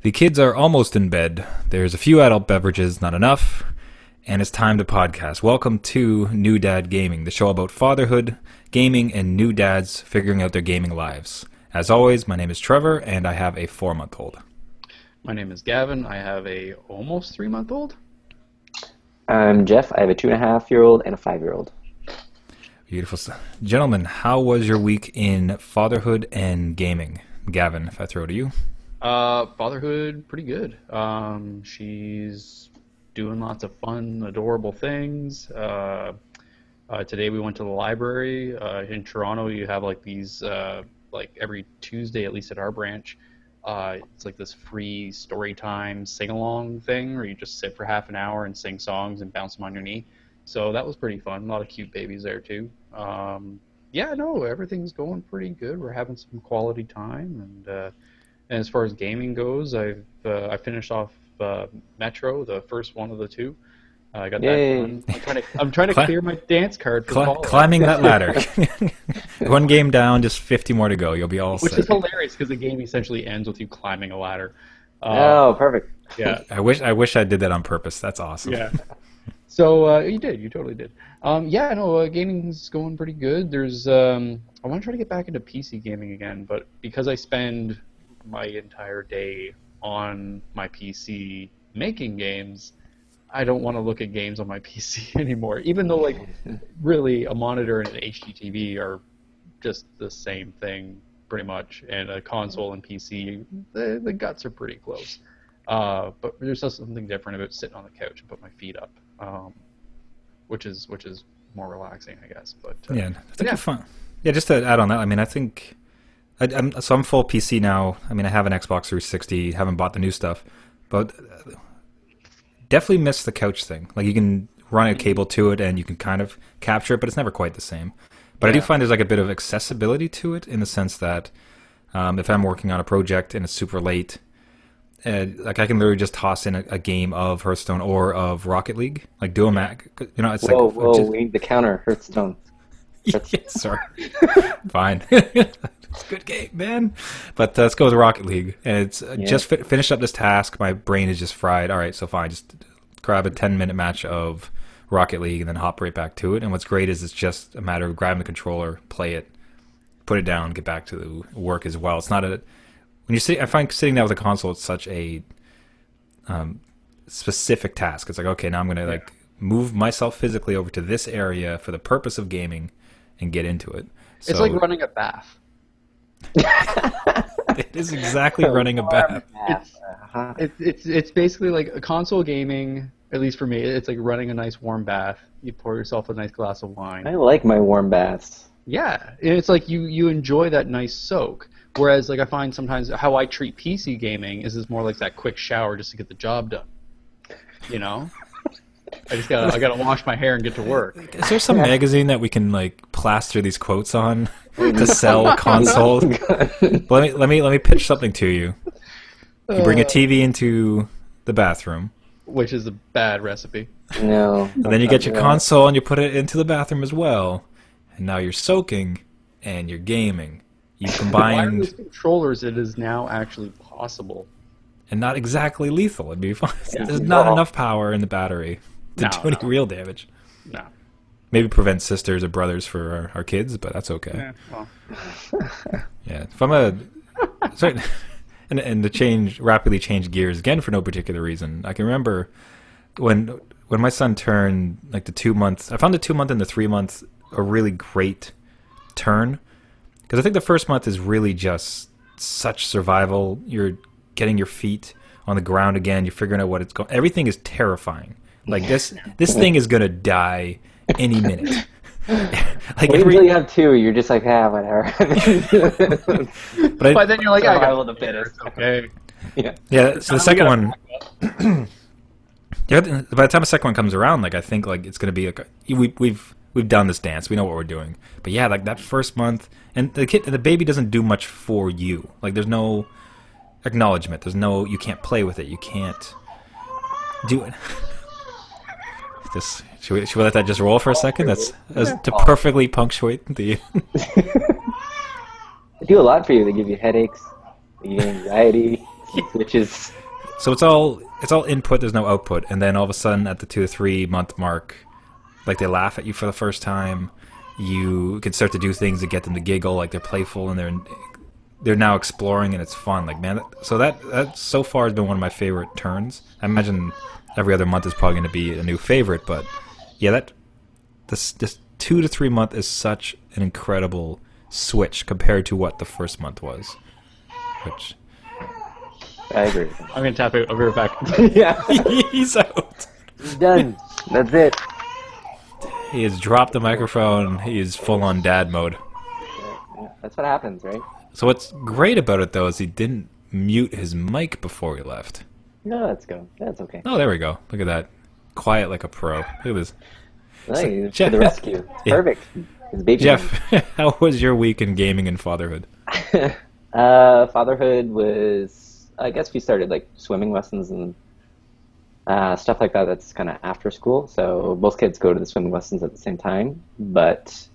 The kids are almost in bed. There's a few adult beverages, not enough, and it's time to podcast. Welcome to New Dad Gaming, the show about fatherhood, gaming, and new dads figuring out their gaming lives. As always, my name is Trevor, and I have a 4-month-old. My name is Gavin. I have a almost 3-month-old. I'm Jeff. I have a 2.5-year-old and a 5-year-old. Beautiful. Gentlemen, how was your week in fatherhood and gaming? Gavin, if I throw to you. Fatherhood, pretty good. She's doing lots of fun, adorable things. Today we went to the library. In Toronto, you have like these, like every Tuesday, at least at our branch, it's like this free story time sing-along thing where you just sit for half an hour and sing songs and bounce them on your knee. So that was pretty fun. A lot of cute babies there too. Yeah, no, everything's going pretty good. We're having some quality time, and as far as gaming goes, I finished off Metro, the first one of the two. I got that done. I'm trying to clear my dance card for fall. Climbing that ladder. One game down, just 50 more to go. You'll be all set. Which is hilarious because the game essentially ends with you climbing a ladder. Oh, perfect. Yeah. I wish I did that on purpose. That's awesome. Yeah. So you did. You totally did. Yeah, no, gaming's going pretty good. There's I want to try to get back into PC gaming again, but because I spend my entire day on my PC making games, I don't want to look at games on my PC anymore. Even though, like, really, a monitor and an HDTV are just the same thing, pretty much, and a console and PC, the guts are pretty close. But there's just something different about sitting on the couch and put my feet up, which is more relaxing, I guess. But yeah, I think it's fun. Yeah, just to add on that, I mean, I think I'm full PC now. I mean, I have an Xbox 360, haven't bought the new stuff, but definitely miss the couch thing. Like, you can run a cable to it and you can kind of capture it, but it's never quite the same. But I do find there's like a bit of accessibility to it in the sense that if I'm working on a project and it's super late, like I can literally just toss in a game of Hearthstone or of Rocket League, like do a Mac. You know, it's whoa, we need the counter Hearthstone. Yes, sorry. Fine. It's a good game, man. But let's go with Rocket League. And it's just finished up this task. My brain is just fried. All right, so fine. Just grab a 10-minute match of Rocket League and then hop right back to it. And what's great is it's just a matter of grabbing the controller, play it, put it down, get back to the work as well. It's not a... When you sit, I find sitting down with a console, it's such a specific task. It's like, okay, now I'm going to like move myself physically over to this area for the purpose of gaming and get into it. So, it's like running a bath. It is exactly running a bath. It's basically like a console gaming, at least for me, it's like running a nice warm bath. You pour yourself a nice glass of wine. I like my warm baths. Yeah, and it's like you enjoy that nice soak. Whereas, like, I find sometimes how I treat PC gaming is more like that quick shower just to get the job done. You know? I gotta wash my hair and get to work. Is there some magazine that we can like plaster these quotes on to sell consoles? let me pitch something to you. You bring a TV into the bathroom, which is a bad recipe. No. And then you get your console and you put it into the bathroom as well. And now you're soaking and you're gaming. You combined wireless controllers. It is now actually possible, and not exactly lethal. It'd be fine. There's not enough power in the battery to do any real damage. No. Maybe prevent sisters or brothers for our kids, but that's okay. Yeah. Well. Yeah. If I'm sorry, and to rapidly change gears again for no particular reason. I can remember when my son turned like the 2 months. I found the 2 month and the 3 month a really great turn. Because I think the first month is really just such survival. You're getting your feet on the ground again. You're figuring out what it's going. Everything is terrifying. Like this thing is gonna die any minute. Like until you have 2, you're just like, whatever. But then you're like, survival of the fittest. Okay. Yeah. Yeah. So the second one. Yeah. By the time the second one comes around, like I think like it's gonna be like we've done this dance. We know what we're doing. But yeah, like that first month, and the baby doesn't do much for you. Like there's no acknowledgement. There's no, you can't play with it. You can't do it. Should we let that just roll for a second? That's to perfectly punctuate the. They do a lot for you. They give you headaches. They give you anxiety. which is So it's all input. There's no output, and then all of a sudden, at the 2 to 3 month mark, like they laugh at you for the first time. You can start to do things to get them to giggle, like they're playful and they're now exploring, and it's fun. Like, man, so that so far has been one of my favorite turns. I imagine every other month is probably going to be a new favorite, but yeah, this 2 to 3 month is such an incredible switch compared to what the first month was. Which I agree. I'm gonna tap it. I'll be right back. Yeah, he's out. he's done. That's it. He has dropped the microphone. He is full on dad mode. Yeah, that's what happens, right? So what's great about it though is he didn't mute his mic before he left. No, let's go. That's okay. Oh, there we go. Look at that. Quiet like a pro. Look at this. Hey, Jeff- to the rescue. Yeah. Perfect. His baby. Jeff, how was your week in gaming and fatherhood? Fatherhood was, I guess we started like swimming lessons and stuff like that. That's kind of after school. So both kids go to the swimming lessons at the same time. But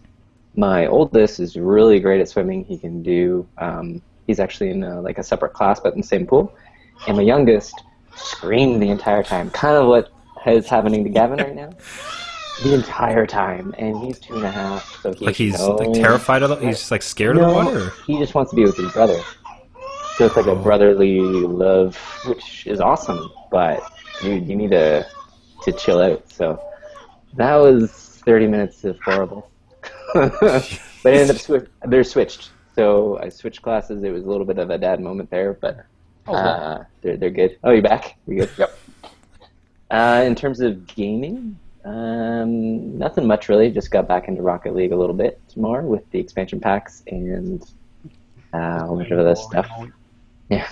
my oldest is really great at swimming. He can do, he's actually in like a separate class but in the same pool. And my youngest screamed the entire time. Kind of what is happening to Gavin right now. The entire time, and he's 2.5, so Like he's like terrified of it? He's just like scared of the water? Or? He just wants to be with his brother. So it's like a brotherly love, which is awesome, but dude, you need to chill out. So that was 30 minutes of horrible. But it ended up they're switched. So I switched classes. It was a little bit of a dad moment there, but they're good. Oh, you back? You good? Yep. In terms of gaming, nothing much really. Just got back into Rocket League a little bit more with the expansion packs and a whole bunch of other stuff. Yeah.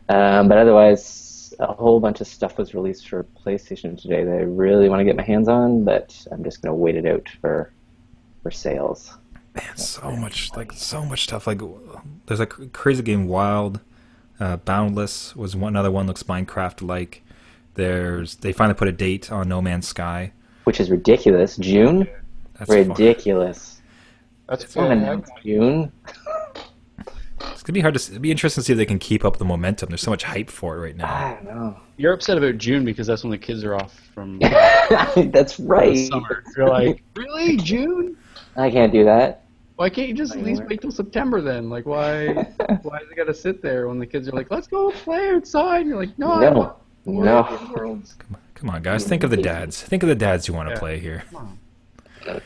But otherwise, a whole bunch of stuff was released for PlayStation today that I really want to get my hands on, but I'm just going to wait it out for sales. Man, so much stuff. Like, there's a crazy game, Wild. Boundless was another one. Looks Minecraft-like. They finally put a date on No Man's Sky, which is ridiculous. June, That's ridiculous. That's fun. June. It's gonna be hard to. It'd be interesting to see if they can keep up the momentum. There's so much hype for it right now. I don't know. You're upset about June because that's when the kids are off from That's right. summer. You're like, really, June? I can't do that. Why can't you just at least wait till September then? Like, why does it gotta sit there when the kids are like, let's go play outside? And you're like, no, I want No. Come on, guys. Think of the dads. Think of the dads who want to play here. Come on.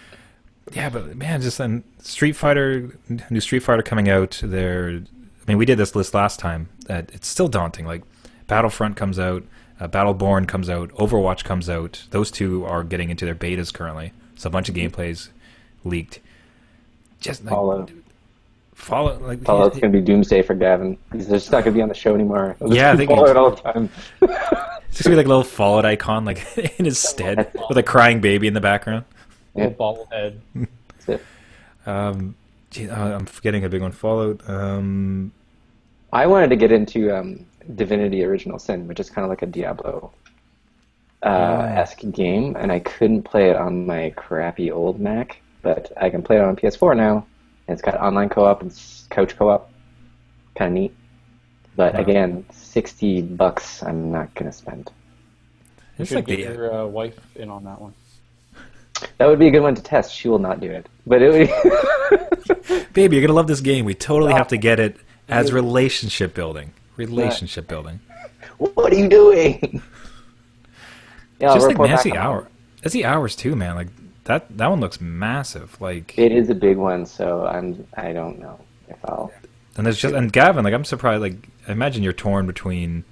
Yeah, but man, just then new Street Fighter coming out. We did this list last time. It's still daunting. Like, Battlefront comes out, Battleborn comes out, Overwatch comes out. Those two are getting into their betas currently. So a bunch of gameplays leaked. Just like, Fallout's gonna be doomsday for Gavin because they're just not gonna be on the show anymore. Yeah, they Fallout all the time. It's just gonna be like a little Fallout icon, like in his stead, with a crying baby in the background. Yeah. Little bobblehead. That's it. I'm forgetting a big one. Fallout. I wanted to get into Divinity: Original Sin, which is kind of like a Diablo esque game, and I couldn't play it on my crappy old Mac, but I can play it on PS4 now. And it's got online co-op and couch co-op. Kind of neat. But again, $60 I'm not going to spend. You should get your wife in on that one. That would be a good one to test. She will not do it. But it would Baby, you're going to love this game. We totally have to get it as relationship building. Relationship building. What are you doing? Yeah, just like, man, that's the hours too, man. Like, that one looks massive. Like, it is a big one, so I don't know if I'll. And Gavin, like, I'm surprised. Like, I imagine you're torn between,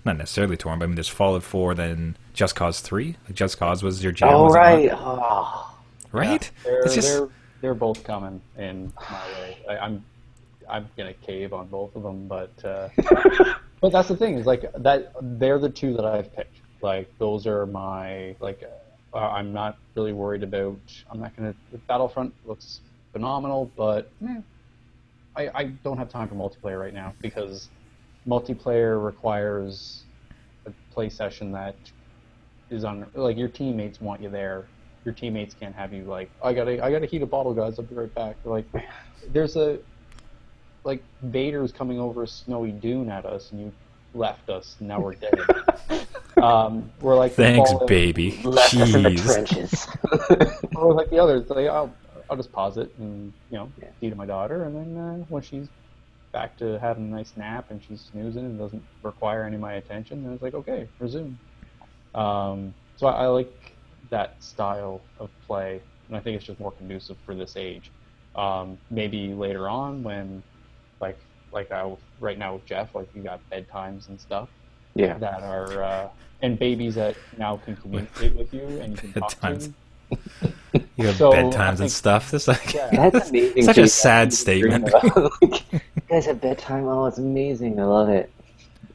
not necessarily torn, but I mean, there's Fallout 4, then Just Cause 3. Like, Just Cause was your jam. Oh, was right. Right. Yeah, they're both coming in my way. I'm gonna cave on both of them, but but that's the thing is like that they're the two that I've picked. Like, those are my I'm not really worried about. I'm not gonna. Battlefront looks phenomenal, but I don't have time for multiplayer right now because multiplayer requires a play session that is on. Like, your teammates want you there. Your teammates can't have you like, I gotta heat a bottle, guys. I'll be right back. Like, there's a like Vader's coming over a snowy dune at us, and you left us, and now we're dead. We're like Thanks, falling, baby. Left us in the Jeez. trenches. or like the others. Like, I'll just pause it and feed to my daughter, and then when she's back to having a nice nap and she's snoozing and doesn't require any of my attention, then it's like, okay, resume. So I like that style of play, and I think it's just more conducive for this age. Maybe later on when, like right now with Jeff, like you got bedtimes and stuff that are, and babies that now can communicate with you and you can talk to them. You have bedtimes and stuff. This That's amazing. Such a sad statement. Like, you guys have bedtime. Oh, it's amazing. I love it.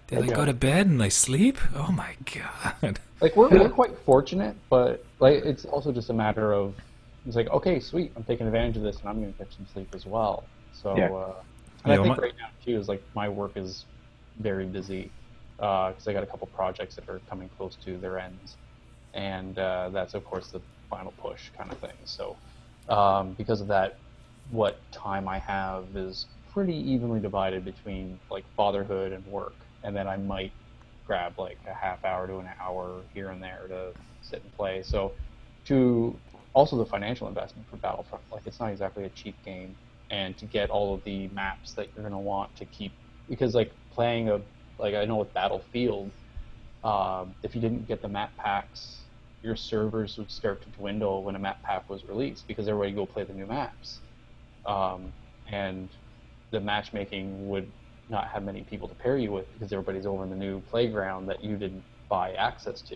Do they go to bed and they sleep? Oh my god. Like we're quite fortunate, but like it's also just a matter of it's like, okay, sweet, I'm taking advantage of this and I'm going to catch some sleep as well. So and I think right now too is like my work is very busy because I got a couple projects that are coming close to their ends, and that's of course the final push kind of thing. So because of that, what time I have is pretty evenly divided between like fatherhood and work, and then I might grab like a half hour to an hour here and there to sit and play. So to also the financial investment for Battlefront, like it's not exactly a cheap game, and to get all of the maps that you're going to want to keep, because like playing I know with Battlefield, if you didn't get the map packs, your servers would start to dwindle when a map pack was released because everybody go play the new maps, and the matchmaking would not have many people to pair you with because everybody's over in the new playground that you didn't buy access to.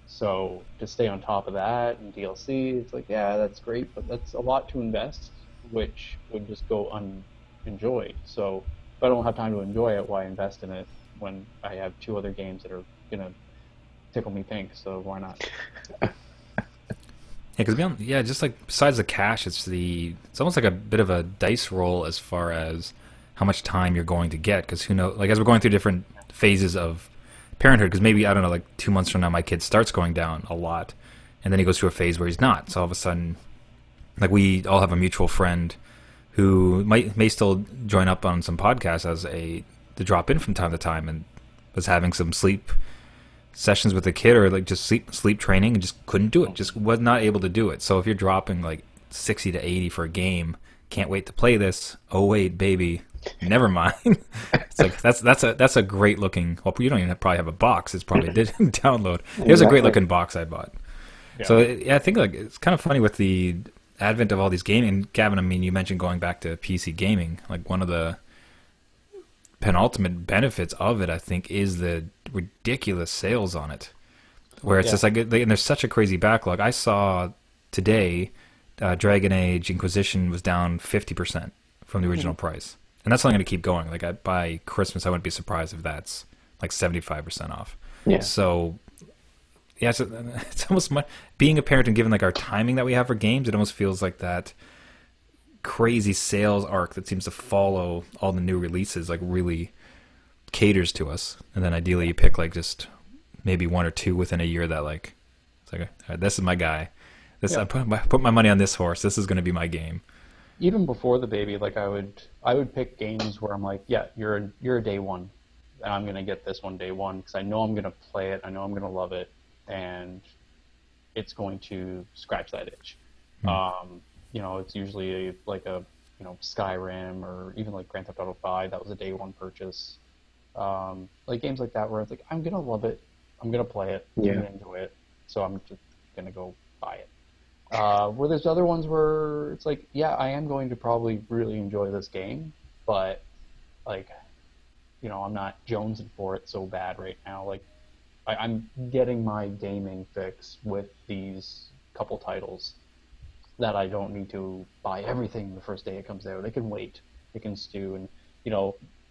So to stay on top of that and DLC, it's like, yeah, that's great, but that's a lot to invest, which would just go unenjoyed. So if I don't have time to enjoy it, why invest in it when I have 2 other games that are gonna tickle me pink? So why not? Yeah, just like besides the cash, it's almost like a bit of a dice roll as far as how much time you're going to get, because who knows, like as we're going through different phases of parenthood, because maybe, I don't know, like 2 months from now my kid starts going down a lot, and then he goes through a phase where he's not, so all of a sudden, like we all have a mutual friend who may still join up on some podcasts as to drop in from time to time, and was having some sleep sessions with the kid, or like just sleep training, and just couldn't do it, just was not able to do it. So if you're dropping like 60 to 80 for a game, can't wait to play this, oh wait baby, never mind. It's like that's a great looking, well, you don't even probably have a box, it's probably did download. Here's a great looking box I bought. So I think like it's kind of funny with the advent of all these gaming. Gavin, I mean, you mentioned going back to PC gaming, like one of the penultimate benefits of it, I think, is the ridiculous sales on it, where it's just like, and there's such a crazy backlog. I saw today Dragon Age Inquisition was down 50% from the original price, and that's only going to keep going. Like by Christmas, I wouldn't be surprised if that's like 75% off. So yeah, it's almost being a parent, and given like our timing that we have for games, it almost feels like that crazy sales arc that seems to follow all the new releases like really caters to us, and then ideally you pick like just maybe 1 or 2 within a year that like it's like, all right, this is my guy, I put my money on this horse, this is going to be my game. Even before the baby, like I would pick games where I'm like, yeah, you're a day one, and I'm going to get this one day one because I know I'm going to play it, I know I'm going to love it, and it's going to scratch that itch. It's usually like a Skyrim, or even like Grand Theft Auto 5. That was a day one purchase. Like games like that where it's like, I'm gonna love it, I'm gonna play it, I'm gonna enjoy it, so I'm just gonna go buy it. Where there's other ones where it's like, yeah, I am going to probably really enjoy this game, but like, I'm not jonesing for it so bad right now. Like, I'm getting my gaming fix with these couple titles that I don't need to buy everything the first day it comes out. They can wait, they can stew, and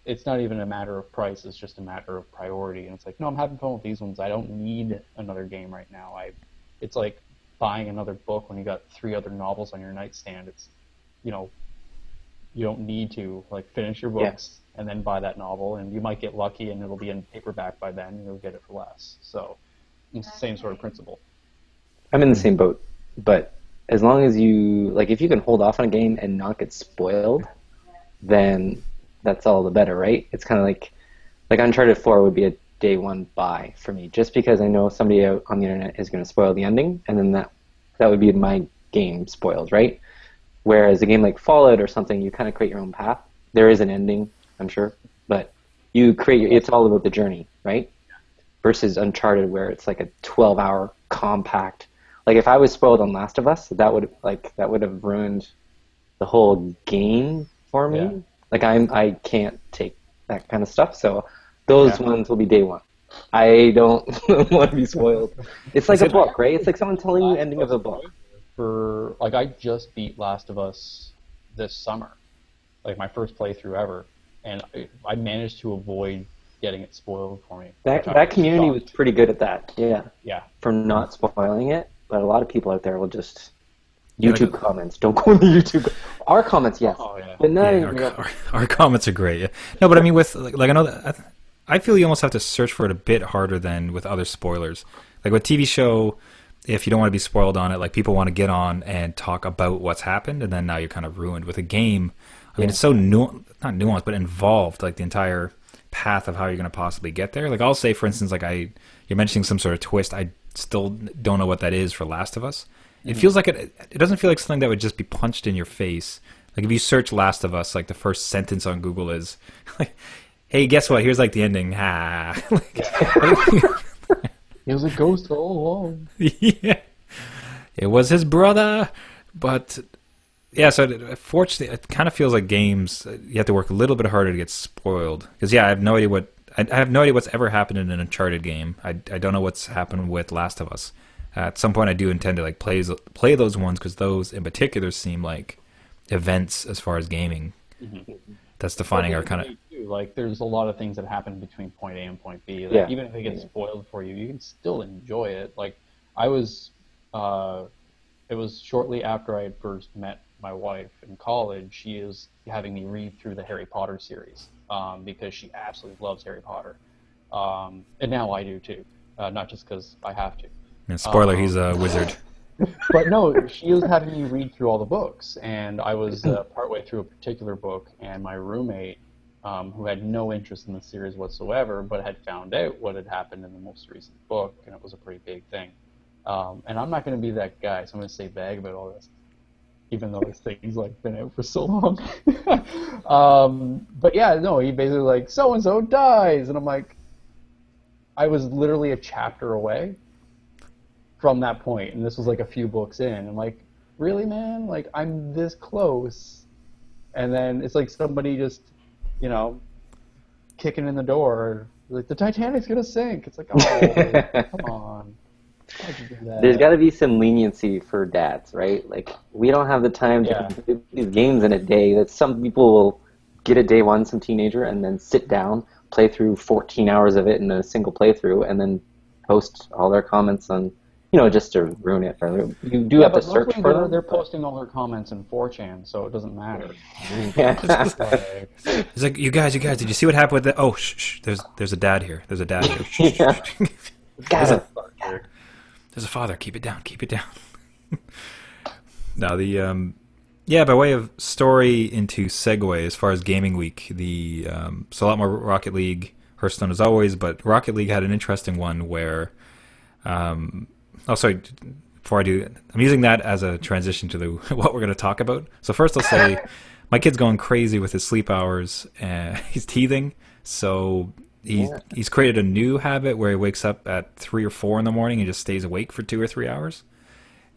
it's not even a matter of price, it's just a matter of priority. And it's like, no, I'm having fun with these ones, I don't need another game right now. It's like buying another book when you got 3 other novels on your nightstand. It's you don't need to like finish your books and then buy that novel, and you might get lucky and it'll be in paperback by then and you'll get it for less. So it's the same sort of principle. I'm in the same boat, but as long as you, like, if you can hold off on a game and not get spoiled, then that's all the better, right? It's kind of like Uncharted 4 would be a day one buy for me, just because I know somebody out on the internet is going to spoil the ending, and then that would be my game spoiled, right? Whereas a game like Fallout or something, you kind of create your own path. There is an ending, I'm sure, but you create it's all about the journey, right? Versus Uncharted, where it's like a 12-hour compact. Like if I was spoiled on Last of Us, that would have ruined the whole game for me. Yeah. Like I can't take that kind of stuff, so those ones will be day one. I don't want to be spoiled. It's like a book, right? It's like someone telling you the ending of a book. I just beat Last of Us this summer, like my first playthrough ever, and I managed to avoid getting it spoiled for me. That community was pretty good at that. Yeah. Yeah. For not spoiling it, but a lot of people out there will just YouTube comments. Don't go in the YouTube. Our comments, yes. Oh, yeah. But not our comments are great. Yeah. No, but I mean, with like I know that I feel you almost have to search for it a bit harder than with other spoilers. Like with TV show, if you don't want to be spoiled on it, like people want to get on and talk about what's happened, and then now you're kind of ruined. With a game, I mean, it's so not nuanced, but involved. Like the entire path of how you're going to possibly get there. Like I'll say, for instance, like you're mentioning some sort of twist. I still don't know what that is for Last of Us. It feels like it doesn't feel like something that would just be punched in your face. Like if you search Last of Us, like the first sentence on Google is like, "Hey, guess what? Here's like the ending." Ha. It was a ghost all along. Yeah, it was his brother. But yeah, so fortunately, it kind of feels like games. You have to work a little bit harder to get spoiled. Because I have no idea I have no idea what's ever happened in an Uncharted game. I don't know what's happened with Last of Us. At some point, I do intend to like play those ones, because those in particular seem like events as far as gaming. Mm-hmm. That's defining our kind of. Like, there's a lot of things that happen between point A and point B. Like, even if it gets spoiled for you, you can still enjoy it. Like, it was shortly after I had first met my wife in college. She is having me read through the Harry Potter series because she absolutely loves Harry Potter, and now I do too, not just because I have to. And spoiler, he's a wizard. But no, she was having me read through all the books, and I was partway through a particular book, and my roommate, who had no interest in the series whatsoever, but had found out what had happened in the most recent book, and it was a pretty big thing. And I'm not going to be that guy, so I'm going to say vague about all this, even though this thing's like been out for so long. But yeah, no, he basically like, so-and-so dies, and I'm like, I was literally a chapter away from that point, and this was like a few books in. I'm like, really, man? Like, I'm this close, and then it's like somebody just, kicking in the door, like, the Titanic's gonna sink. It's like, oh, come on. How'd you do that? There's got to be some leniency for dads, right? Like, we don't have the time to play these games in a day. That some people will get a day one, some teenager, and then sit down, play through 14 hours of it in a single playthrough, and then post all their comments on, just to ruin it for them. You do have to search for them. They're posting all their comments in 4chan, so it doesn't matter. It's like, you guys, did you see what happened with that? Oh, shh, there's a dad here. There's a dad here. Shh. There's a father. Keep it down. Now, by way of story into segue, as far as Gaming Week, so a lot more Rocket League, Hearthstone as always, but Rocket League had an interesting one where, before I do, I'm using that as a transition to what we're going to talk about. So first I'll say, my kid's going crazy with his sleep hours, and he's teething, so he's created a new habit where he wakes up at 3 or 4 in the morning and just stays awake for 2 or 3 hours,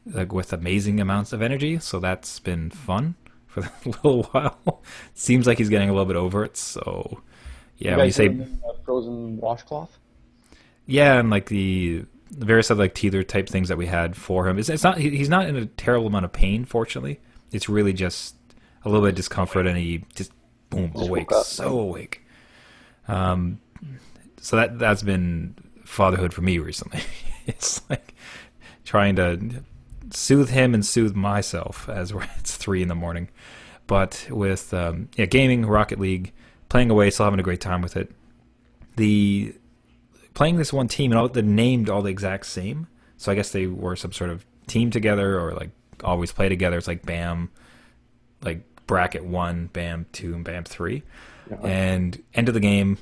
like with amazing amounts of energy. So that's been fun for a little while. Seems like he's getting a little bit over it. So yeah, when you say frozen washcloth, and like the various other like teether type things that we had for him, it's not, he's not in a terrible amount of pain. Fortunately, it's really just a little bit of discomfort, and he just awake, so awake. So that's been fatherhood for me recently. It's like trying to soothe him and soothe myself as it's 3 in the morning. But with gaming, Rocket League, playing away, still having a great time with it. Playing this one team, and they're named all the exact same. So I guess they were some sort of team together, or like always play together. It's like BAM, like bracket 1, BAM 2, and BAM 3. and enter the game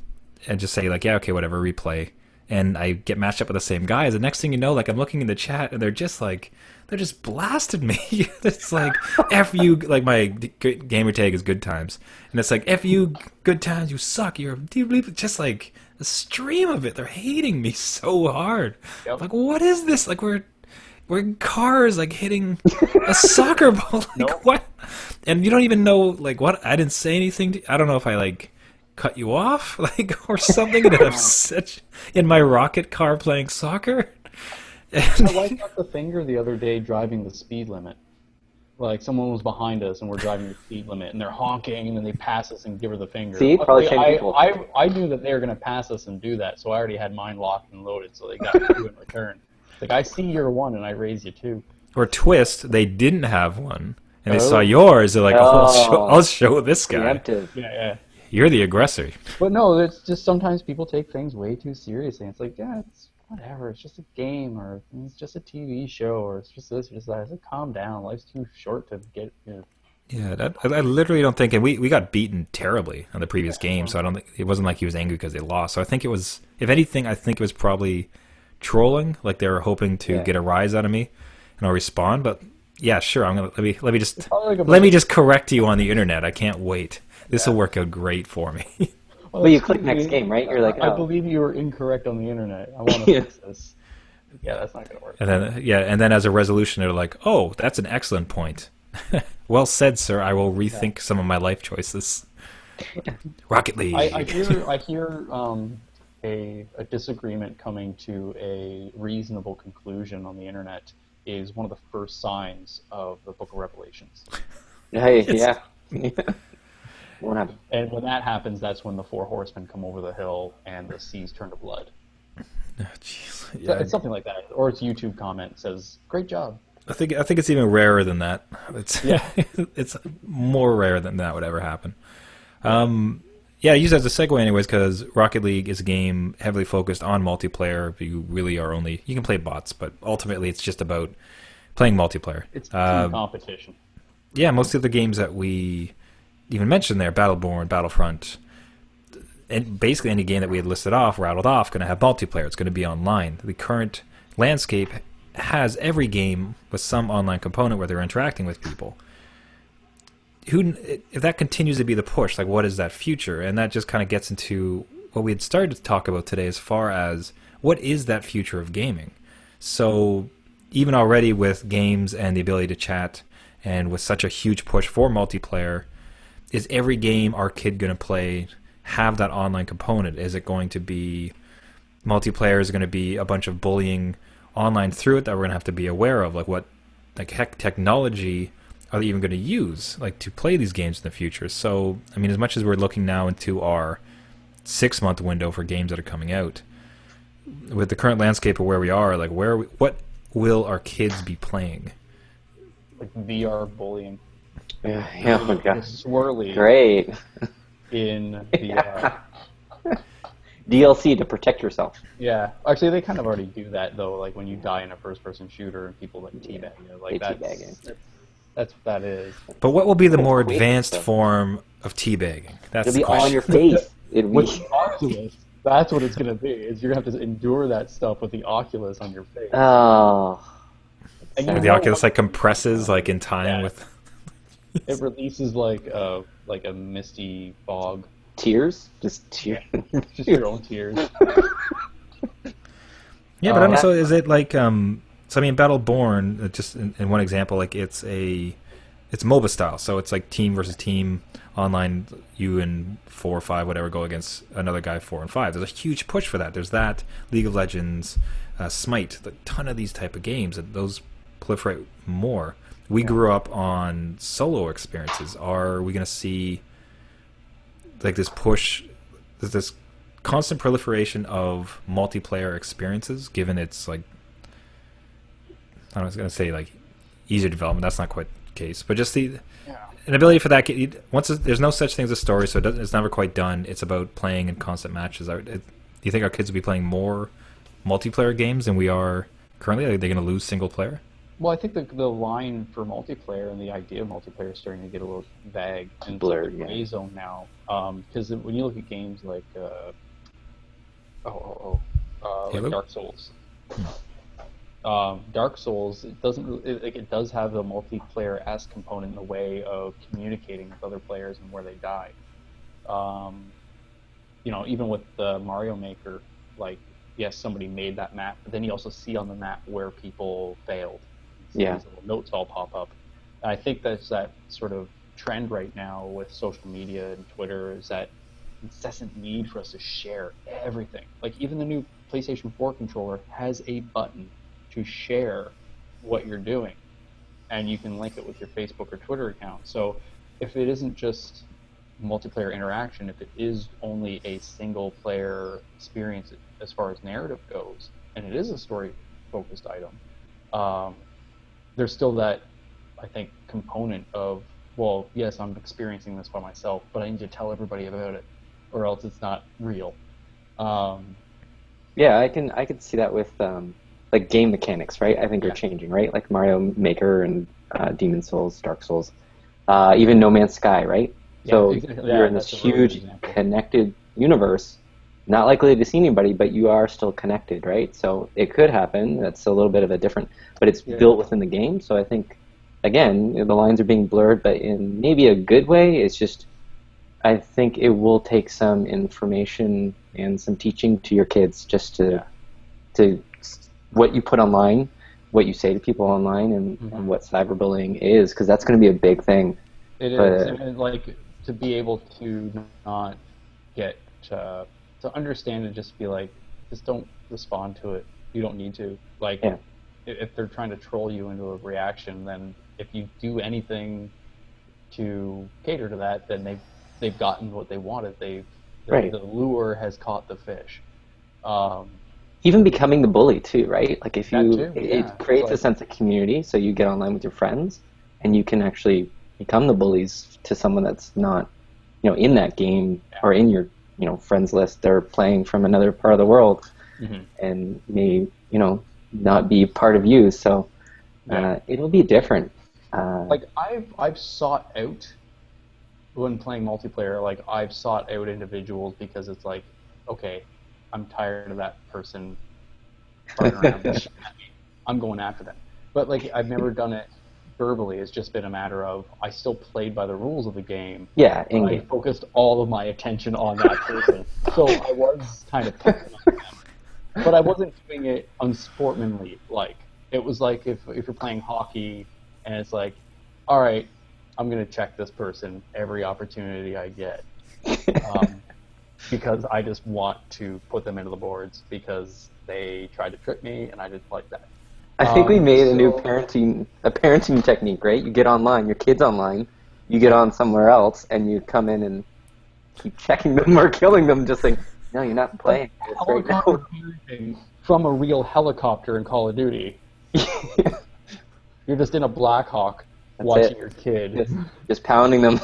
and just say like, yeah, okay, whatever, replay. And I get matched up with the same guys. The next thing you know, like I'm looking in the chat and they're just blasted me. It's like, F you, like my gamer tag is good times. And it's like, F you, good times, you suck. You're just like a stream of it. They're hating me so hard. Yep. Like, what is this? Like we're in cars, like hitting a soccer ball. Like what? And you don't even know like what. I didn't say anything. I don't know if I like cut you off, like or something. And I'm such in my rocket car playing soccer. And I got the finger the other day driving the speed limit. Like someone was behind us and we're driving the speed limit, and they're honking, and then they pass us and give her the finger. See, probably people. I knew that they were going to pass us and do that, so I already had mine locked and loaded, so they got two in return. Like, I see your one, and I raise you two. Or twist, they didn't have one, and they saw yours. They're like, I'll show this guy. Preemptive. Yeah. You're the aggressor. But no, it's just sometimes people take things way too seriously. It's like, yeah, it's whatever. It's just a game, or it's just a TV show, or it's just this or just that. It's like, calm down. Life's too short to get. Yeah, I literally don't think, and we got beaten terribly on the previous game, so I don't think it wasn't like he was angry because they lost. So I think it was, if anything, I think it was probably trolling, like they were hoping to get a rise out of me, and I'll respond. But yeah, sure, I'm gonna let me just correct you on the internet. I can't wait. This will work out great for me. Well, you click next game, right? You're like, I believe you were incorrect on the internet. I want to fix this. Yeah, that's not gonna work. And then as a resolution, they're like, oh, that's an excellent point. Well said, sir. I will rethink some of my life choices. Rocket League. I hear a disagreement coming to a reasonable conclusion on the internet is one of the first signs of the Book of Revelations. Yeah. Won't happen. And when that happens, that's when the four horsemen come over the hill and the seas turn to blood. Oh, jeez. Yeah. It's something like that. Or it's a YouTube comment says, "Great job." I think it's even rarer than that. It's more rare than that would ever happen. Yeah, I use it as a segue anyways, because Rocket League is a game heavily focused on multiplayer. You really are you can play bots, but ultimately it's just about playing multiplayer. It's team competition. Yeah, most of the games that we even mentioned there, Battleborn, Battlefront, and basically any game that we had rattled off, going to have multiplayer. It's going to be online. The current landscape has every game with some online component where they're interacting with people. If that continues to be the push, like what is that future? And that just kind of gets into what we had started to talk about today as far as what is that future of gaming. So even already with games and the ability to chat and with such a huge push for multiplayer, is every game our kid going to play have that online component? Is it going to be multiplayer? Is it going to be a bunch of bullying online through it that we're going to have to be aware of? Like what technology are they even going to use to play these games in the future? So, I mean, as much as we're looking now into our 6-month window for games that are coming out, with the current landscape of where we are, what will our kids be playing? Like VR bullying. Yeah, oh my God. Swirly. Great. In VR. DLC to protect yourself. Yeah, actually, they kind of already do that though. Like when you die in a first-person shooter and people teabag you, that's what that is. But what will be the more advanced form of teabagging? It'll be all on your face. Oculus. That's what it's gonna be. Is you're gonna have to endure that stuff with the Oculus on your face. Oh. And the Oculus compresses in time with. It releases like a misty fog. Tears? Just tears. Just your own tears. Yeah, but also, is it so I mean, Battleborn, just in one example, it's MOBA style, so it's like team versus team online. You and 4 or 5, whatever, go against another guy 4 and 5. There's a huge push for that. There's that, League of Legends, Smite, a ton of these type of games, and those proliferate more. We grew up on solo experiences. Are we going to see this push, this constant proliferation of multiplayer experiences, given it's I was going to say easier development. That's not quite the case, but just an ability for that. There's no such thing as a story, so it's never quite done. It's about playing in constant matches. Do you think our kids will be playing more multiplayer games than we are currently? Are they going to lose single player? Well, I think the line for multiplayer and the idea of multiplayer is starting to get a little vague and Blurred, it's like a yeah. gray zone now. Because when you look at games like like Halo? Dark Souls, Dark Souls, it doesn't it does have a multiplayer-esque component in the way of communicating with other players and where they die. Um, even with the Mario Maker, like, yes, somebody made that map, but then you also see on the map where people failed. So Yeah. these little notes all pop up. And I think that's that sort of trend right now with social media and Twitter is that incessant need for us to share everything. Like, even the new PlayStation 4 controller has a button to share what you're doing, and you can link it with your Facebook or Twitter account. So if it isn't just multiplayer interaction, if it is only a single player experience as far as narrative goes, and it is a story focused item, there's still that, I think, component of, well, yes, I'm experiencing this by myself, but I need to tell everybody about it, or else it's not real. Yeah, I could see that with like game mechanics, right? I think are Yeah. changing, right? Like Mario Maker and Demon Souls, Dark Souls, even No Man's Sky, right? Yeah, So exactly. you're Yeah, in this that's a really good huge example. connected universe, not likely to see anybody, but you are still connected, right? So it could happen. That's a little bit of a different, but it's Yeah. built within the game. So I think, again, the lines are being blurred, but in maybe a good way. It's just I think it will take some information and some teaching to your kids just Yeah. to what you put online, what you say to people online, Mhm. and what cyberbullying is, because that's going to be a big thing. It But is, and like to be able to not get to understand and just be like, just don't respond to it. You don't need to. Like, yeah, if they're trying to troll you into a reaction, then if you do anything to cater to that, then they've gotten what they wanted. right. The lure has caught the fish. Um, Even becoming the bully too, right? Like if that you, too, it yeah. It's creates a like, sense of community, so you get online with your friends, and you can actually become the bullies to someone that's not, in that game or in your, friends list. They're playing from another part of the world, mhm. and may, not be part of you. So Yeah. it'll be different. Like I've sought out when playing multiplayer, like I've sought out individuals because it's like, okay, I'm tired of that person farting around. I'm going after them. But like I've never done it verbally. It's just been a matter of I still played by the rules of the game, Yeah, but in I game. focused all of my attention on that person. So I was kind of picking on them, but I wasn't doing it unsportsmanly. Like it was like if you're playing hockey and it's like, all right, I'm gonna check this person every opportunity I get. Um, because I just want to put them into the boards because they tried to trick me and I didn't like that. I think we made a new So parenting technique, right? You get online, your kid's online, you get on somewhere else, and you come in and keep checking them or killing them, just like, no, you're not like playing this right helicopter now. parenting from a real helicopter in Call of Duty. You're just in a Black Hawk That's watching it. your kid. Just pounding them.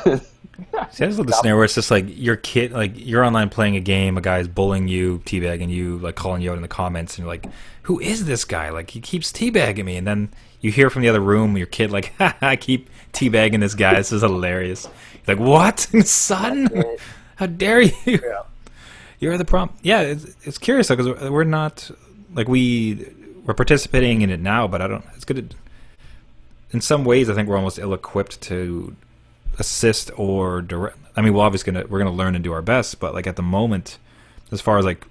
See, I just love the scenario where it's just like your kid, like you're online playing a game, a guy's bullying you, teabagging you, like calling you out in the comments, and you're like, "Who is this guy? Like he keeps teabagging me." And then you hear from the other room, your kid like, "Ha, I keep teabagging this guy. This is hilarious." You're like, "What, son? How dare you? Yeah. You're the problem." Yeah, it's curious because we're not like we're participating in it now, but I don't. It's good. In some ways, I think we're almost ill-equipped to assist or direct. I mean, we're gonna learn and do our best, but like at the moment, as far as like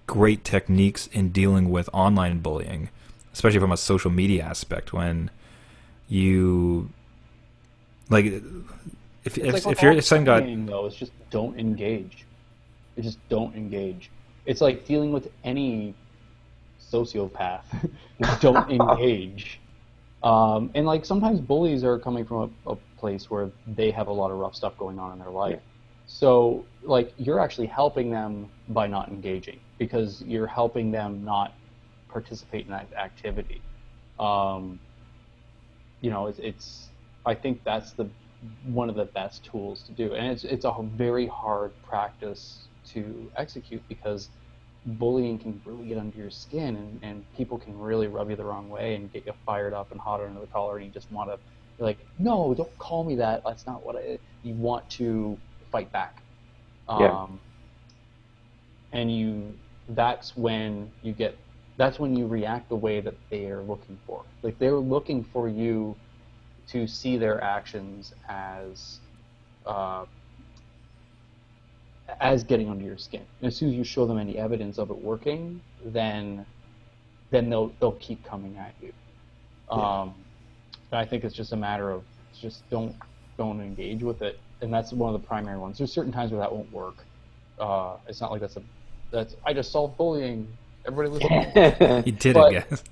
great techniques in dealing with online bullying, especially from a social media aspect, when you like It's like if you're some guy, bullying, though, it's just don't engage. You just don't engage. It's like dealing with any sociopath. Don't engage. And like sometimes bullies are coming from a place where they have a lot of rough stuff going on in their life. Yeah. So like you're actually helping them by not engaging because you're helping them not participate in that activity. It's I think that's the one of the best tools to do, and it's a very hard practice to execute because bullying can really get under your skin, and people can really rub you the wrong way and get you fired up and hot under the collar, and you just want to, you're like, no, don't call me that. That's not what you want to fight back. Yeah. And that's when you react the way that they are looking for. Like, they're looking for you to see their actions as getting under your skin. And as soon as you show them any evidence of it working, then they'll keep coming at you. I think it's just a matter of just don't engage with it, and that's one of the primary ones. There's certain times where that won't work. It's not like that's I just solved bullying. Everybody listen. You did it, guys.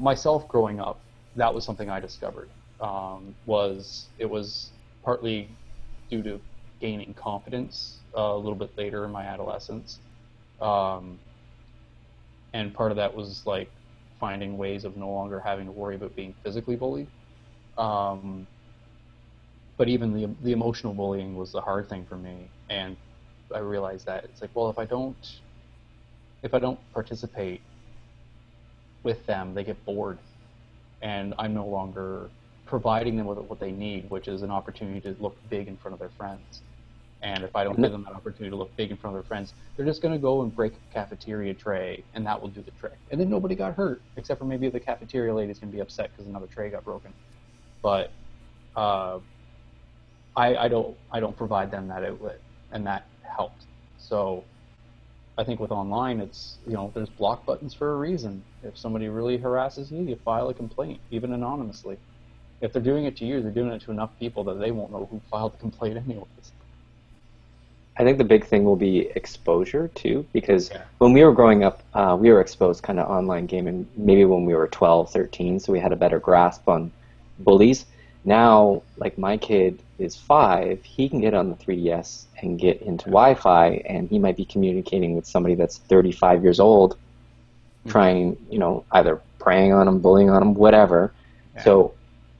Myself growing up, that was something I discovered. It was partly due to gaining confidence a little bit later in my adolescence, and part of that was like finding ways of no longer having to worry about being physically bullied. But even the emotional bullying was the hard thing for me, and I realized that it's like, well, if I don't participate with them, they get bored, and I'm no longer providing them with what they need, which is an opportunity to look big in front of their friends. And if I don't give them that opportunity to look big in front of their friends, they're just going to go and break a cafeteria tray, and that will do the trick. And then nobody got hurt, except for maybe the cafeteria lady's going to be upset because another tray got broken. But I don't provide them that outlet, and that helped. So I think with online, it's, there's block buttons for a reason. If somebody really harasses you, you file a complaint, even anonymously. If they're doing it to you, they're doing it to enough people that they won't know who filed the complaint anyways. I think the big thing will be exposure too, because when we were growing up, we were exposed kind of online gaming maybe when we were 12, 13, so we had a better grasp on bullies. Now, like, my kid is 5, he can get on the 3DS and get into Wi-Fi, and he might be communicating with somebody that's 35 years old, trying, either preying on him, bullying on him, whatever. Yeah. So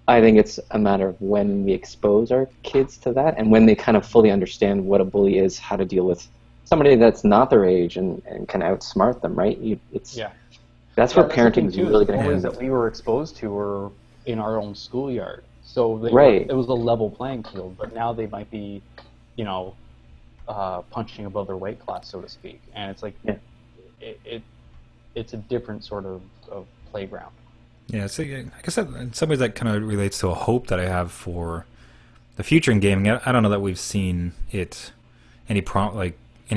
I think it's a matter of when we expose our kids to that, and when they kind of fully understand what a bully is, how to deal with somebody that's not their age and can outsmart them, right? That's where parenting is really going to happen. That we were exposed to were in our own schoolyard. So it was a level playing field, but now they might be, punching above their weight class, so to speak. And it's like, it's a different sort of playground. Yeah, so I guess in some ways that kind of relates to a hope that I have for the future in gaming. I don't know that we've seen it any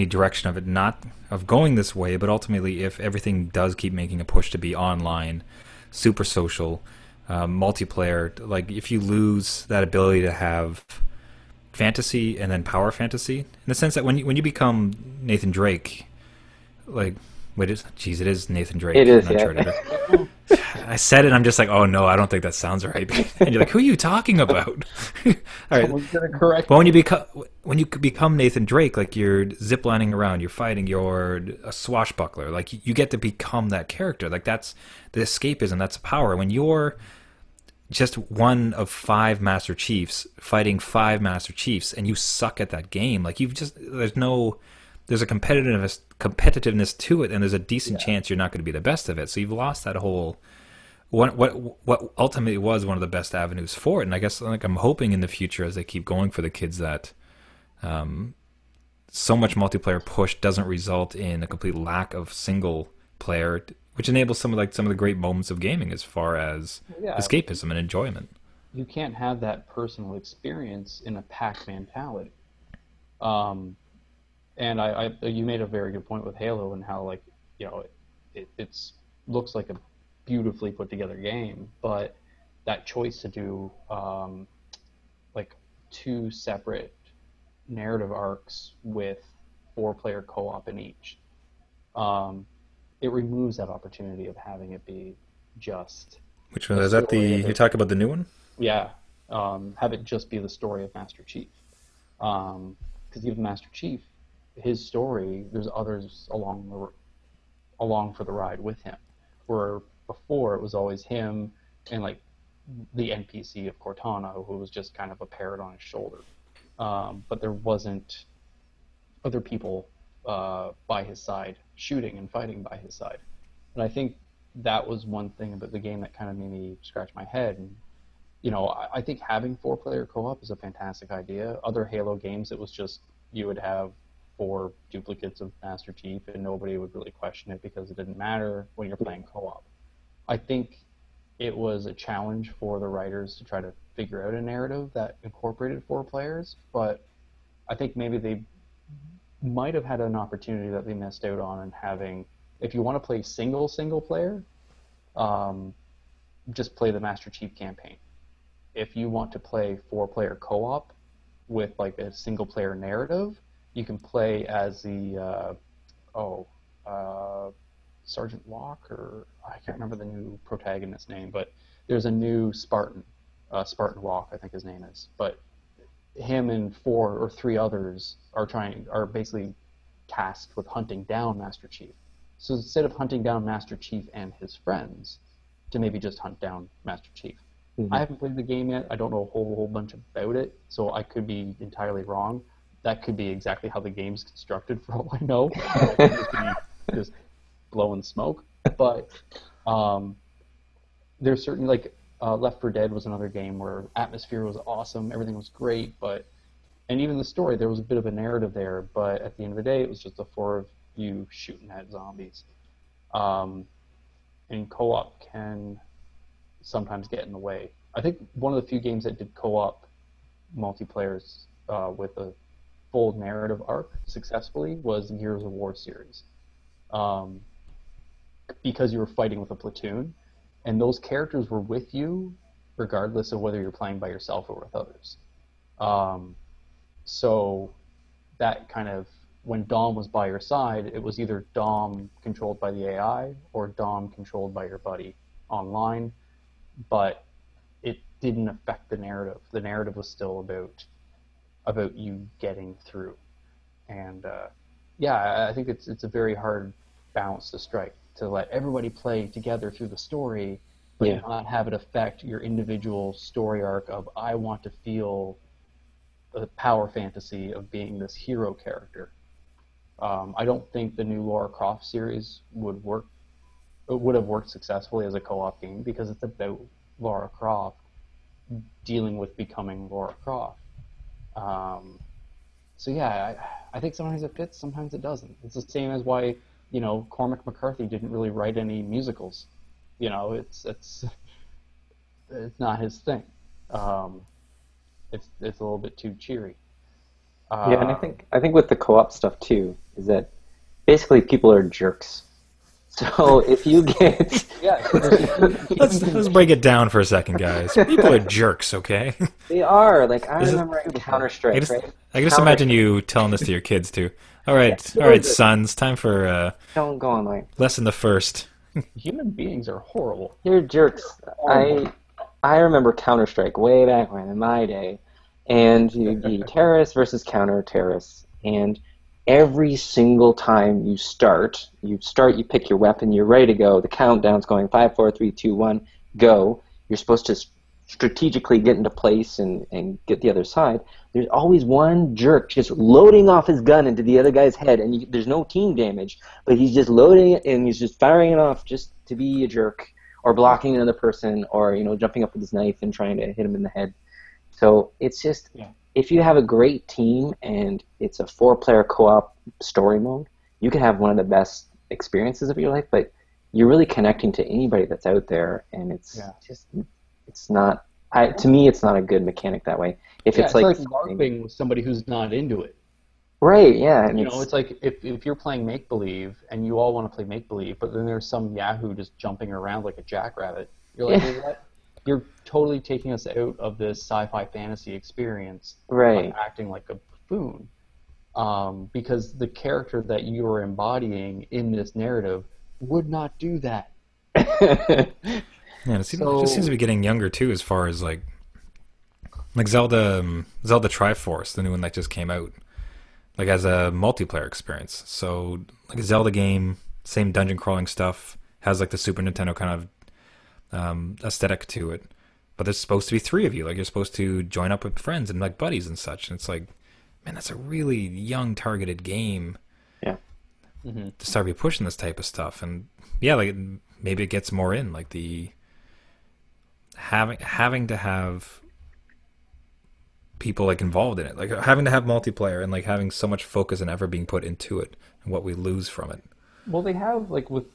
direction of it not of going this way, but ultimately, if everything does keep making a push to be online, super social, multiplayer, like if you lose that ability to have fantasy and then power fantasy, in the sense that when you become Nathan Drake, like, wait, it is Nathan Drake. It is, I said it, and I'm just like, oh no, I don't think that sounds right. And you're like, who are you talking about? All right. Someone's gonna correct. But when you become Nathan Drake, like, you're ziplining around, you're fighting, you're a swashbuckler. Like, you get to become that character. Like, that's the escapism. That's the power. When you're just one of 5 Master Chiefs fighting 5 Master Chiefs, and you suck at that game, like, there's a competitiveness to it, and there's a decent chance you're not going to be the best of it. So you've lost that whole what ultimately was one of the best avenues for it. And I guess, like, I'm hoping in the future, as they keep going for the kids, that so much multiplayer push doesn't result in a complete lack of single player, which enables some of the great moments of gaming as far as escapism and enjoyment. You can't have that personal experience in a pack mentality. And you made a very good point with Halo and how, like, it's looks like a beautifully put together game, but that choice to do like 2 separate narrative arcs with 4-player co-op in each, it removes that opportunity of having it be just. Which one is that? You talk about the new one? Yeah, have it just be the story of Master Chief, because even Master Chief, his story, there's others along for the ride with him. Where before it was always him and, like, the NPC of Cortana, who was just kind of a parrot on his shoulder. But there wasn't other people by his side, shooting and fighting by his side. And I think that was one thing about the game that kind of made me scratch my head. And I think having 4-player co-op is a fantastic idea. Other Halo games, it was just you would have 4 duplicates of Master Chief, and nobody would really question it because it didn't matter when you're playing co-op. I think it was a challenge for the writers to try to figure out a narrative that incorporated 4 players, but I think maybe they might have had an opportunity that they missed out on in having, if you want to play single player, just play the Master Chief campaign. If you want to play 4-player co-op with like a single player narrative, you can play as the Sergeant Locke, or I can't remember the new protagonist's name, but there's a new Spartan, Spartan Locke, I think his name is. But him and 4 or 3 others are basically tasked with hunting down Master Chief. So instead of hunting down Master Chief and his friends, to maybe just hunt down Master Chief. Mm-hmm. I haven't played the game yet. I don't know a whole bunch about it, so I could be entirely wrong. That could be exactly how the game's constructed, for all I know. just blowing smoke. But there's certainly, like, Left 4 Dead was another game where atmosphere was awesome, everything was great, and even the story, there was a bit of a narrative there, but at the end of the day, it was just the 4 of you shooting at zombies. And co-op can sometimes get in the way. I think one of the few games that did co-op multiplayers with a full narrative arc successfully was the Gears of War series. Because you were fighting with a platoon, and those characters were with you regardless of whether you're playing by yourself or with others. So that kind of, when Dom was by your side, it was either Dom controlled by the AI or Dom controlled by your buddy online, but it didn't affect the narrative. The narrative was still about you getting through. And I think it's a very hard balance to strike, to let everybody play together through the story, but not have it affect your individual story arc of, I want to feel the power fantasy of being this hero character. I don't think the new Lara Croft series would have worked successfully as a co-op game, because it's about Lara Croft dealing with becoming Lara Croft. I think sometimes it fits, sometimes it doesn't. It's the same as why Cormac McCarthy didn't really write any musicals. It's not his thing. It's a little bit too cheery. And I think with the co-op stuff too is that basically people are jerks. So if you get let's break it down for a second, guys. People are jerks, okay? They are. Like, I remember in Counterstrike, right? I can just imagine you telling this to your kids too. All right, sons, time for don't go online. Lesson the first. Human beings are horrible. You're jerks. I remember Counterstrike way back when, in my day, and you'd be terrorists versus counter-terrorists, and every single time you pick your weapon, you're ready to go, the countdown's going 5, 4, 3, 2, 1, go. You're supposed to strategically get into place and get the other side. There's always one jerk just loading off his gun into the other guy's head, and there's no team damage, but he's just loading it and he's just firing it off just to be a jerk, or blocking another person, or jumping up with his knife and trying to hit him in the head. So it's just, if you have a great team and it's a 4-player co-op story mode, you can have one of the best experiences of your life, but you're really connecting to anybody that's out there, and it's not, to me, it's not a good mechanic that way. If it's like LARPing with somebody who's not into it. Right, yeah. And it's like if you're playing make-believe and you all want to play make-believe, but then there's some yahoo just jumping around like a jackrabbit, you're like, well, what? You're totally taking us out of this sci-fi fantasy experience by acting like a buffoon. Because the character that you are embodying in this narrative would not do that. It just seems to be getting younger too, as far as like Zelda Triforce, the new one that just came out, like as a multiplayer experience. So like a Zelda game, same dungeon crawling stuff, has like the Super Nintendo kind of aesthetic to it, but there's supposed to be 3 of you. Like, you're supposed to join up with friends and like buddies and such. And it's like, man, that's a really young targeted game. Yeah. to start be pushing this type of stuff. And yeah, like maybe it gets more in, like the having to have people like involved in it, like having to have multiplayer and like having so much focus and effort being put into it, and what we lose from it. Well, they have, like with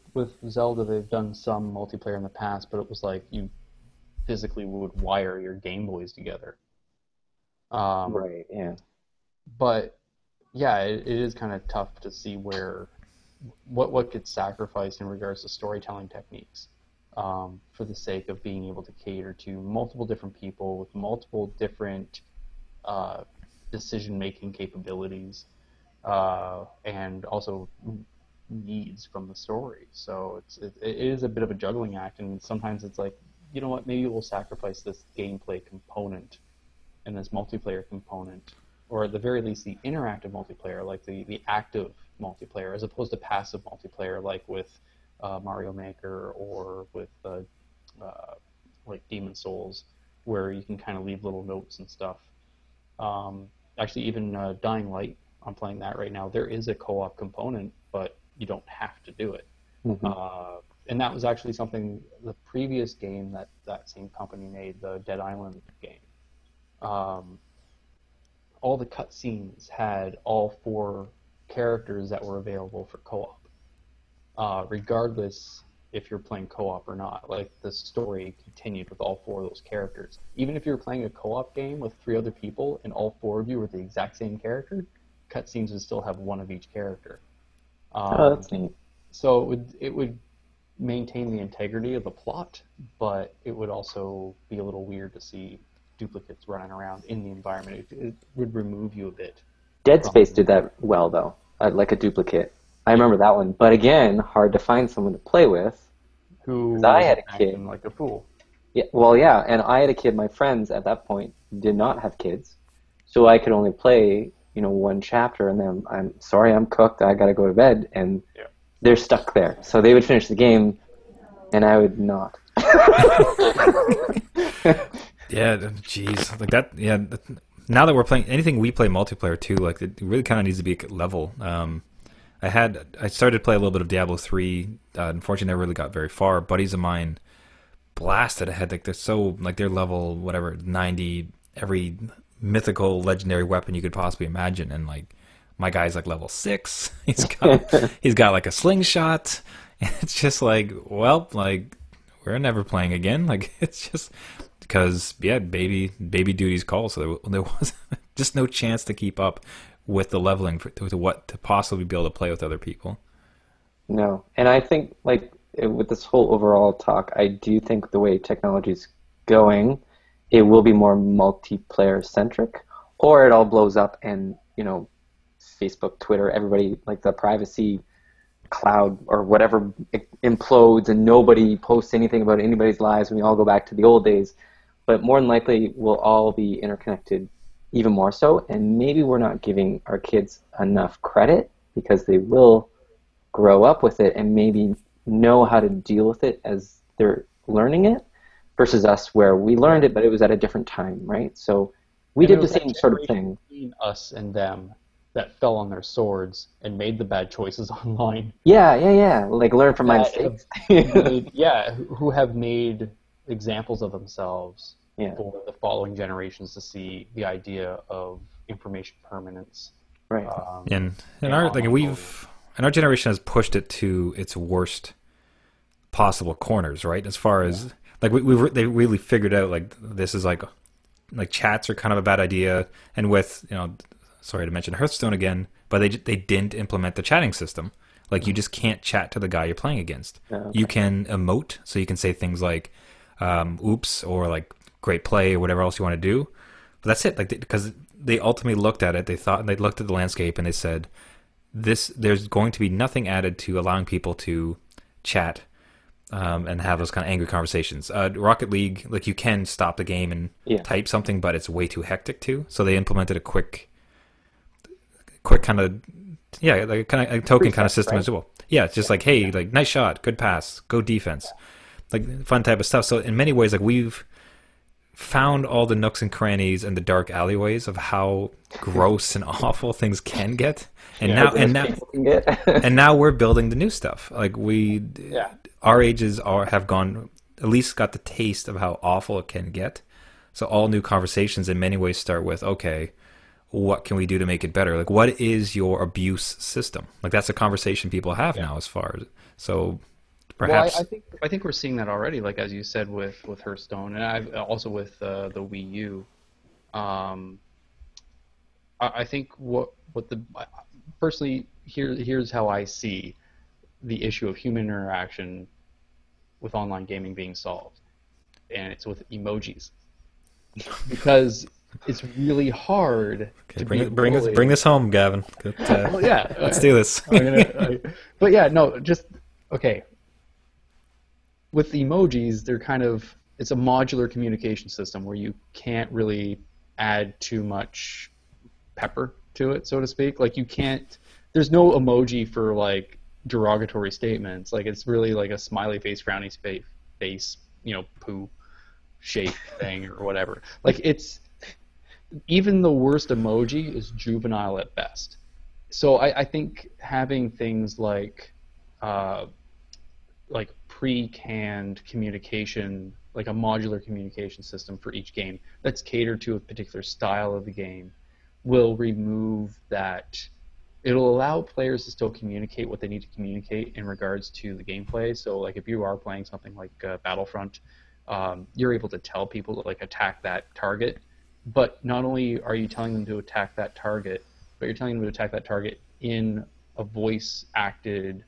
Zelda, they've done some multiplayer in the past, but it was like you physically would wire your Game Boys together. Right. Yeah. But yeah, it is kind of tough to see where what gets sacrificed in regards to storytelling techniques, for the sake of being able to cater to multiple different people with multiple different decision-making capabilities, and also needs from the story. So it is a bit of a juggling act, and sometimes it's like, you know what, maybe we'll sacrifice this gameplay component and this multiplayer component, or at the very least the interactive multiplayer, like the active multiplayer, as opposed to passive multiplayer, like with Mario Maker or with like Demon Souls, where you can kind of leave little notes and stuff. Actually, even Dying Light, I'm playing that right now. There is a co-op component, but you don't have to do it. And that was actually something, the previous game that same company made, the Dead Island game. All the cutscenes had all 4 characters that were available for co-op, regardless if you're playing co-op or not. Like, the story continued with all 4 of those characters. Even if you were playing a co-op game with 3 other people and all 4 of you were the exact same character, cutscenes would still have 1 of each character. Oh, that's neat. So it would maintain the integrity of the plot, but it would also be a little weird to see duplicates running around in the environment. It would remove you a bit. Dead Space did that well, though, like a duplicate. I remember that one. But again, hard to find someone to play with. Who I had a kid. acting like a fool. Yeah, well, yeah, and I had a kid. My friends at that point did not have kids, so I could only play, 1 chapter, and then I'm sorry, I'm cooked. I gotta go to bed, and they're stuck there. So they would finish the game, and I would not. Yeah, jeez, like that. Yeah, now that we're playing anything, we play multiplayer too. Like, it really kind of needs to be level. I started to play a little bit of Diablo 3. Unfortunately, never really got very far. Buddies of mine blasted ahead. Like, they're so, like, they're level whatever 90, every mythical legendary weapon you could possibly imagine, and like my guy's like level 6. He's got like a slingshot. And it's just like, well, like, we're never playing again. Like, it's just because baby duties call. So there was just no chance to keep up with the leveling to possibly be able to play with other people. No, and I think, like, with this whole overall talk, I do think the way technology's going, it will be more multiplayer centric, or it all blows up and, Facebook, Twitter, everybody, like the privacy cloud or whatever, implodes and nobody posts anything about anybody's lives and we all go back to the old days. But more than likely, we'll all be interconnected even more so, and maybe we're not giving our kids enough credit because they will grow up with it and maybe know how to deal with it as they're learning it, versus us where we learned it but it was at a different time, right? So we did the same sort of thing. Between us and them that fell on their swords and made the bad choices online. Yeah. Like, learn from my mistakes. Who have made examples of themselves for the following generations to see the idea of information permanence. Right. And our generation has pushed it to its worst possible corners, right? As far as like they really figured out, like, this is like chats are kind of a bad idea, and with, sorry to mention Hearthstone again, but they didn't implement the chatting system. Like, you just can't chat to the guy you're playing against. Okay. You can emote, so you can say things like oops, or like great play, or whatever else you want to do. But that's it. Like, because they ultimately looked at it, they looked at the landscape and they said, there's going to be nothing added to allowing people to chat and have those kind of angry conversations. Rocket League, like, you can stop the game and type something, but it's way too hectic too. So they implemented a quick kind of like kind of a token kind of system, right? As well. Yeah, it's just like, hey, like, nice shot, good pass, go defense, like fun type of stuff. So in many ways, like, we've found all the nooks and crannies and the dark alleyways of how gross and awful things can get, and and now we're building the new stuff. Like our ages have gone, at least got the taste of how awful it can get. So all new conversations in many ways start with, okay, what can we do to make it better? Like, what is your abuse system? Like, that's a conversation people have now. As far as so. Perhaps. Well, I think we're seeing that already, like as you said with Hearthstone, and I've also with the Wii U. I think personally here's how I see the issue of human interaction with online gaming being solved, and it's with emojis, because it's really hard to bring this home, Gavin. Well, yeah, let's do this. But yeah, no, just okay. With the emojis, it's a modular communication system where you can't really add too much pepper to it, so to speak. Like there's no emoji for like derogatory statements. Like it's really like a smiley face, frowny face, poo shape thing or whatever. Like even the worst emoji is juvenile at best. So I think having things like pre-canned communication, like a modular communication system for each game that's catered to a particular style of the game, will remove that. It'll allow players to still communicate what they need to communicate in regards to the gameplay. So like if you are playing something like Battlefront, you're able to tell people to like attack that target, but not only are you telling them to attack that target, but you're telling them to attack that target in a voice acted,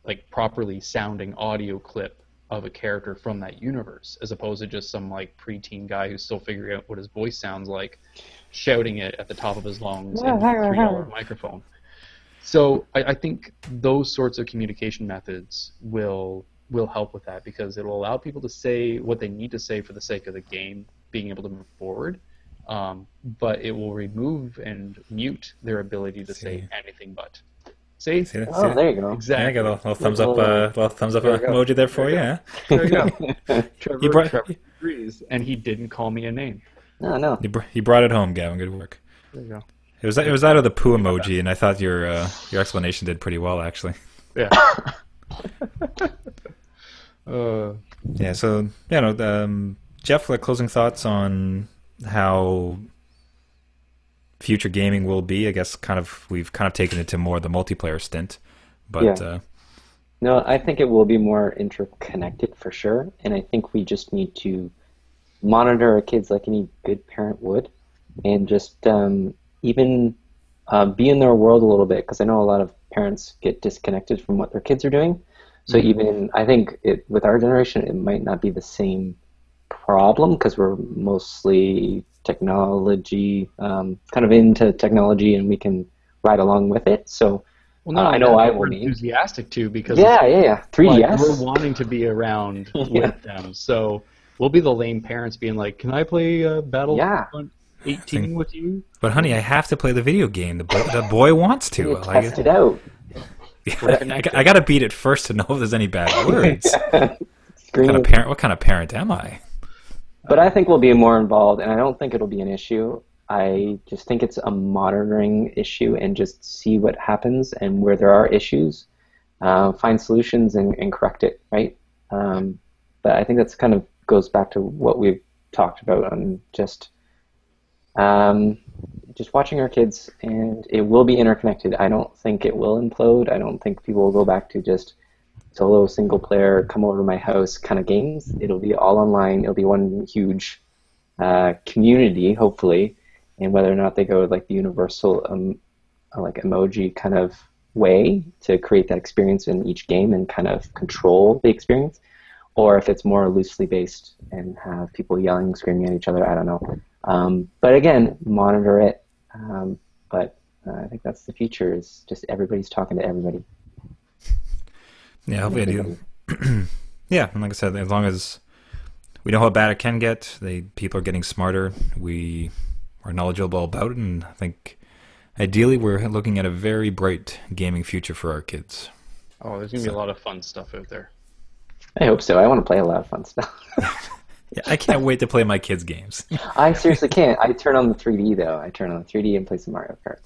like properly sounding audio clip of a character from that universe, as opposed to just some like preteen guy who's still figuring out what his voice sounds like, shouting it at the top of his lungs in a $3 microphone. So I think those sorts of communication methods will help with that, because it'll allow people to say what they need to say for the sake of the game being able to move forward, but it will remove and mute their ability to say anything but. See? There you go. Exactly. Yeah, I got a little thumbs up, emoji there for you. Yeah. There you go. Trevor agrees, and he didn't call me a name. No. You brought it home, Gavin. Good work. There you go. It was out of the poo emoji, and I thought your explanation did pretty well, actually. Yeah. Yeah. So Jeff, like closing thoughts on how future gaming will be. I guess we've taken it to more the multiplayer stint, but no, I think it will be more interconnected for sure, and I think we just need to monitor our kids like any good parent would, and just even be in their world a little bit, because I know a lot of parents get disconnected from what their kids are doing. So even I think with our generation, it might not be the same problem, because we're mostly technology, kind of into technology, and we can ride along with it. So I know I will be enthusiastic too, because 3DS. Like, we're wanting to be around with them. So we'll be the lame parents being like, "Can I play Battlefront 18 with you?" But honey, I have to play the video game. The boy wants to. Test it out. I gotta beat it first to know if there's any bad words. What kind of parent am I? But I think we'll be more involved, and I don't think it'll be an issue. I just think it's a monitoring issue, and just see what happens, and where there are issues, find solutions and correct it, right? But I think that's kind of goes back to what we've talked about on just watching our kids, and it will be interconnected. I don't think it will implode. I don't think people will go back to just solo, single player, come over to my house kind of games. It'll be all online. It'll be one huge community, hopefully. And whether or not they go like the universal like emoji kind of way to create that experience in each game and kind of control the experience, or if it's more loosely based and have people yelling, screaming at each other, I don't know. But again, monitor it. But I think that's the future, is just everybody's talking to everybody. Yeah, hopefully I do. Yeah, and like I said, as long as we know how bad it can get, people are getting smarter, we are knowledgeable about it, and I think ideally we're looking at a very bright gaming future for our kids. Oh, there's going to be a lot of fun stuff out there. I hope so. I want to play a lot of fun stuff. Yeah, I can't wait to play my kids' games. I seriously can't. I turn on the 3D though. I turn on the 3D and play some Mario Kart.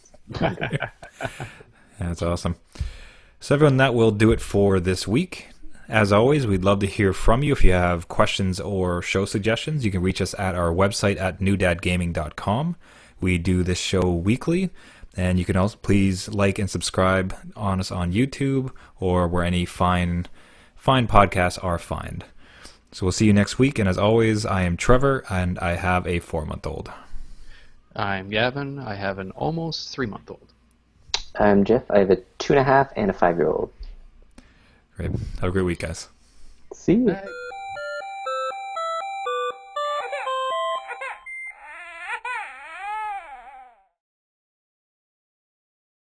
That's awesome. So everyone, that will do it for this week. As always, we'd love to hear from you. If you have questions or show suggestions, you can reach us at our website at newdadgaming.com. We do this show weekly, and you can also please like and subscribe on us on YouTube or where any fine podcasts are found. So we'll see you next week, and as always, I am Trevor, and I have a 4-month-old. I'm Gavin. I have an almost 3-month-old. I'm Jeff. I have a 2.5 and a 5-year-old. Great. Have a great week, guys. See you. Bye.